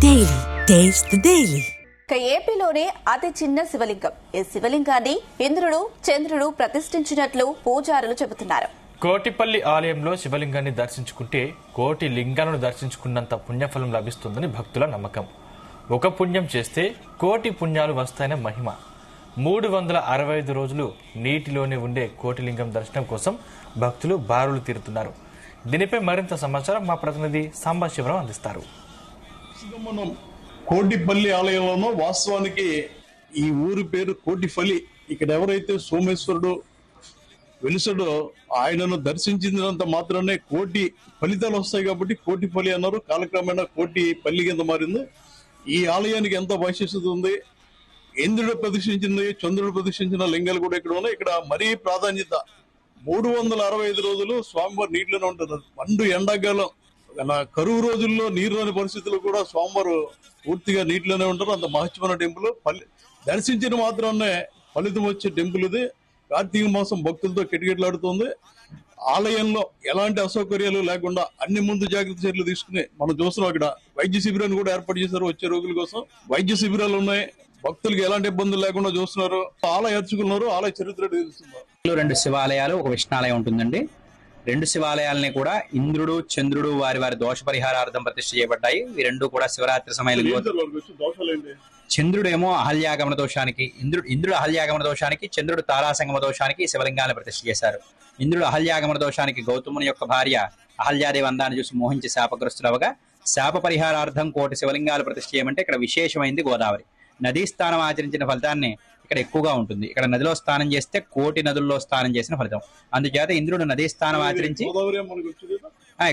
Daily taste the daily. ఏపీలోనే అతి చిన్న శివలింగం. ఈ శివలింగాన్ని ఇంద్రుడు చంద్రుడు ప్రతిష్ఠించినట్లు పూజారులు చెబుతున్నారు. కోటిపల్లి ఆలయంలో శివలింగాన్ని దర్శించుకుంటే కోటి లింగాలను దర్శించుకున్నంత పుణ్యఫలం లభిస్తుందని భక్తుల నమ్మకం. ఒక పుణ్యం చేస్తే కోటి పుణ్యాలు వస్తాయనే మహిమ. 365 రోజులు నీటిలోనే ఉండే కోటిలింగం దర్శనం కోసం భక్తులు బారులు తీరుతున్నారు. దీనిపై మరింత సమాచారం మా ప్రతినిధి సాంబా శివరాం అందిస్తారు. మనం కోటిపల్లి ఆలయంలోనూ వాస్తవానికి ఈ ఊరి పేరు కోటిపల్లి. ఇక్కడ ఎవరైతే సోమేశ్వరుడు వెలిసాడో ఆయనను దర్శించినంత మాత్రమే కోటి ఫలితాలు వస్తాయి కాబట్టి కోటిపల్లి అన్నారు. కాలక్రమేణా కోటిపల్లి కింద మారింది. ఈ ఆలయానికి ఎంత వైశిష్టత ఉంది. ఇంద్రుడు ప్రదర్శించింది, చంద్రుడు ప్రదర్శించిన లింగాలు కూడా ఇక్కడ ఉన్నాయి. ఇక్కడ మరీ ప్రాధాన్యత 365 రోజులు స్వామివారు నీటిలోనే ఉంటారు. పండు ఎండాకాలం కరువు రోజుల్లో నీరు రాని పరిస్థితుల్లో కూడా స్వామివారు పూర్తిగా నీటిలోనే ఉంటారు. అంత మహత్యమైన టెంపుల్. దర్శించిన మాత్రమే ఫలితం వచ్చే టెంపుల్ ఇది. కార్తీక మాసం భక్తులతో కిటకిటలాడుతుంది. ఆలయంలో ఎలాంటి అసౌకర్యాలు లేకుండా అన్ని ముందు జాగ్రత్త చర్యలు తీసుకుని మనం చూస్తున్నాం. ఇక్కడ వైద్య శిబిరాన్ని కూడా ఏర్పాటు చేశారు. వచ్చే రోగుల కోసం వైద్య శిబిరాలు ఉన్నాయి. భక్తులకు ఎలాంటి ఇబ్బందులు లేకుండా చూస్తున్నారు. ఆలయ అర్చకులున్నారు. ఆలయ చరిత్ర తెలుస్తున్నారు. 2 శివాలయాలు, ఒక విష్ణాలయం ఉంటుందండి. 2 శివాలయాలని కూడా ఇంద్రుడు చంద్రుడు వారి వారి దోష పరిహారార్థం ప్రతిష్ఠ చేయబడ్డాయి. ఈ 2 కూడా శివరాత్రి సమయంలో చంద్రుడేమో అహల్యాగమన దోషానికి, ఇంద్రుడు అహల్యాగమన దోషానికి, చంద్రుడు తారాసంగమ దోషానికి శివలింగాన్ని ప్రతిష్ఠ చేశారు. ఇంద్రుడు అహల్యాగమన దోషానికి గౌతముని యొక్క భార్య అహల్యాదేవి అందాన్ని చూసి మోహించి శాపగ్రస్తులవగా శాప పరిహారార్థం కోటి శివలింగాలు ప్రతిష్ఠ చేయమంటే ఇక్కడ విశేషమైంది గోదావరి నదీ స్నానం ఆచరించిన ఫలితాన్ని ఇక్కడ ఎక్కువగా ఉంటుంది. ఇక్కడ నదిలో స్నానం చేస్తే కోటి నదుల్లో స్నానం చేసిన ఫలితం. అందుచేత ఇంద్రుడు నదీ స్నానం ఆచరించి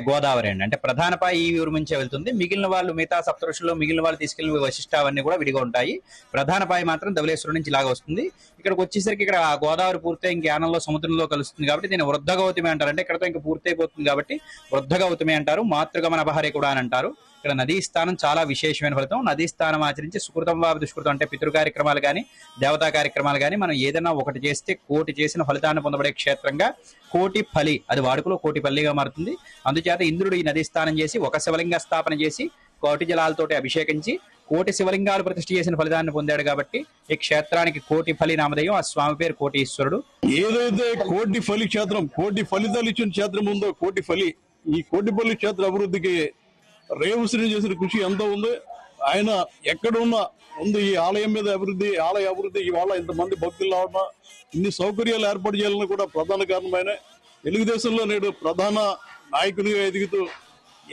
గోదావరి అండి. అంటే ప్రధానపై ఈ ఊరు నుంచే వెళ్తుంది. మిగిలిన వాళ్ళు మిగతా సప్తఋషుల్లో మిగిలిన వాళ్ళు తీసుకెళ్లిన వశిష్ట అవన్నీ కూడా విడిగా ఉంటాయి. ప్రధానపై మాత్రం ధవళేశ్వరం నుంచి ఇలాగ వస్తుంది. ఇక్కడికి వచ్చేసరికి ఇక్కడ గోదావరి పూర్తి జ్ఞానంలో సముద్రంలో కలుస్తుంది కాబట్టి దీన్ని వృద్ధ గౌతమి అంటారు. అంటే ఇక్కడతో ఇంకా పూర్తి అయిపోతుంది కాబట్టి వృద్ధ గౌతమి అంటారు. మాతృగమన అపహరి కూడా అని అంటారు. ఇక్కడ నదీ స్థానం చాలా విశేషమైన ఫలితం. నదీ స్థానం ఆచరించి సుకృతం వా దుష్కృతం అంటే పితృ కార్యక్రమాలు కానీ దేవతా కార్యక్రమాలు కానీ మనం ఏదైనా ఒకటి చేస్తే కోటి చేసిన ఫలితాన్ని పొందబడే క్షేత్రంగా కోటిపల్లి, అది వాడుకలో కోటిపల్లిగా మారుతుంది. అందుచేత ఇంద్రుడు ఈ నదీ స్నానం చేసి ఒక శివలింగ స్థాపన చేసి కోటి జలాలతోటి అభిషేకించి కోటి శివలింగాలు ప్రతిష్ఠ చేసిన ఫలితాన్ని పొందాడు కాబట్టి ఈ క్షేత్రానికి కోటిపల్లి నామధేయం. ఆ స్వామి పేరు కోటీశ్వరుడు. ఏదైతే కోటిపల్లి క్షేత్రం, కోటి ఫలితాలు ఇచ్చిన క్షేత్రం ఉందో కోటిపల్లి, ఈ కోటిపల్లి క్షేత్ర అభివృద్ధికి రేవుశ్రీ చేసిన కృషి ఎంత ఉంది. ఆయన ఎక్కడ ఉన్నా ఉంది ఈ ఆలయం మీద అభివృద్ధి, ఆలయ అభివృద్ధి. ఇవాళ ఇంతమంది భక్తులు రావడం, ఇన్ని సౌకర్యాలు ఏర్పాటు చేయాలని కూడా ప్రధాన కారణమైన తెలుగుదేశంలో నేడు ప్రధాన నాయకునిగా ఎదుగుతూ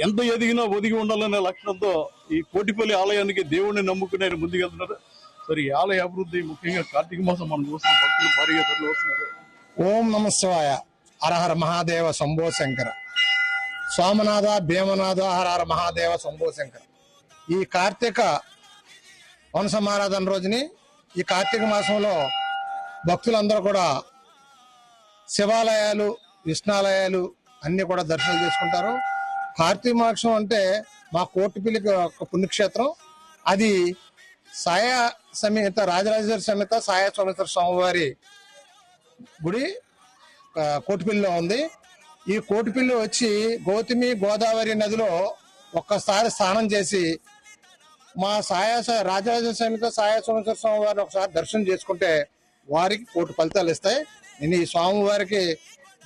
ఎంత ఎదిగినా ఒదిగి ఉండాలనే లక్ష్యంతో ఈ కోటిపల్లి ఆలయానికి దేవుడిని నమ్ముకుని ఆయన ముందుకెళ్తున్నారు. సరే, ఈ ఆలయ అభివృద్ధి ముఖ్యంగా కార్తీక మాసం మనం చూస్తున్న భక్తులు భారీగా తరలి వస్తున్నారు. ఓం నమ శివాయ. హరహర మహాదేవ శంభో శంకర. సోమనాథ భీమనాథ హరహర మహాదేవ శంభో శంకర. ఈ కార్తీక వంశమారాధన రోజుని ఈ కార్తీక మాసంలో భక్తులందరూ కూడా శివాలయాలు విష్ణాలయాలు అన్ని కూడా దర్శనం చేసుకుంటారు. కార్తీక మాసం అంటే మా కోటిపల్లికి ఒక పుణ్యక్షేత్రం. అది సాయ సమేత రాజరాజేశ్వరి సమేత సాయ సోమేశ్వర స్వామివారి గుడి కోటిపల్లిలో ఉంది. ఈ కోటిపల్లి వచ్చి గౌతమి గోదావరి నదిలో ఒక్కసారి స్నానం చేసి మా రాజరాజేశ్వరి సమేత సాయ సోమేశ్వర స్వామి వారిని ఒకసారి దర్శనం చేసుకుంటే వారికి కోటి ఫలితాలు ఇస్తాయి. నేను ఈ స్వామివారికి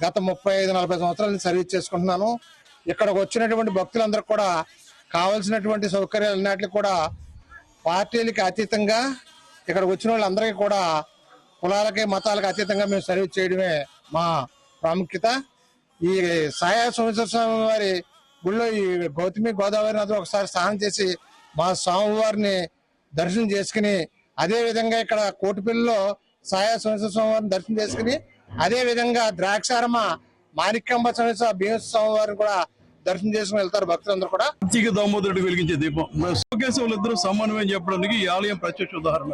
గత 35-40 సంవత్సరాల నుంచి సర్వీస్ చేసుకుంటున్నాను. ఇక్కడికి వచ్చినటువంటి భక్తులందరికీ కూడా కావలసినటువంటి సౌకర్యాలు అన్నిటికీ కూడా పార్టీలకి అతీతంగా ఇక్కడికి వచ్చిన వాళ్ళందరికీ కూడా కులాలకి మతాలకు అతీతంగా మేము సర్వీస్ చేయడమే మా ప్రాముఖ్యత. ఈ సాయ సోమేశ్వర స్వామి వారి గుళ్ళో ఈ గౌతమి గోదావరి నదిలో ఒకసారి స్నానం చేసి మా స్వామివారిని దర్శనం చేసుకుని, అదే విధంగా ఇక్కడ కోటిపల్లిలో సాయ సోమేశ్వర స్వామి వారిని దర్శనం చేసుకుని, అదే విధంగా ద్రాక్షారమ మాణిక్యాంబ సమేత భీమేశ్వర స్వామి వారిని కూడా దర్శనం చేసుకుని వెళ్తారు భక్తులందరూ కూడా. కార్తీక దామోదరుడికి వెలిగించే దీపం శివకేశవులిద్దరూ సమన్వయం చెప్పడానికి ఈ ఆలయం ప్రత్యక్ష ఉదాహరణ.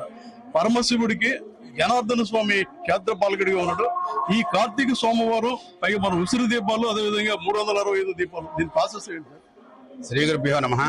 పరమశివుడికి జనార్దన స్వామి క్షేత్ర పాలకుడిగా ఉన్నాడు. ఈ కార్తీక సోమవారం పైగా మన ఉసిరి దీపాలు, అదేవిధంగా 365 దీపాలు. దీని ప్రాసెస్ ఏంటి? శ్రీ గురుభ్యో నమః.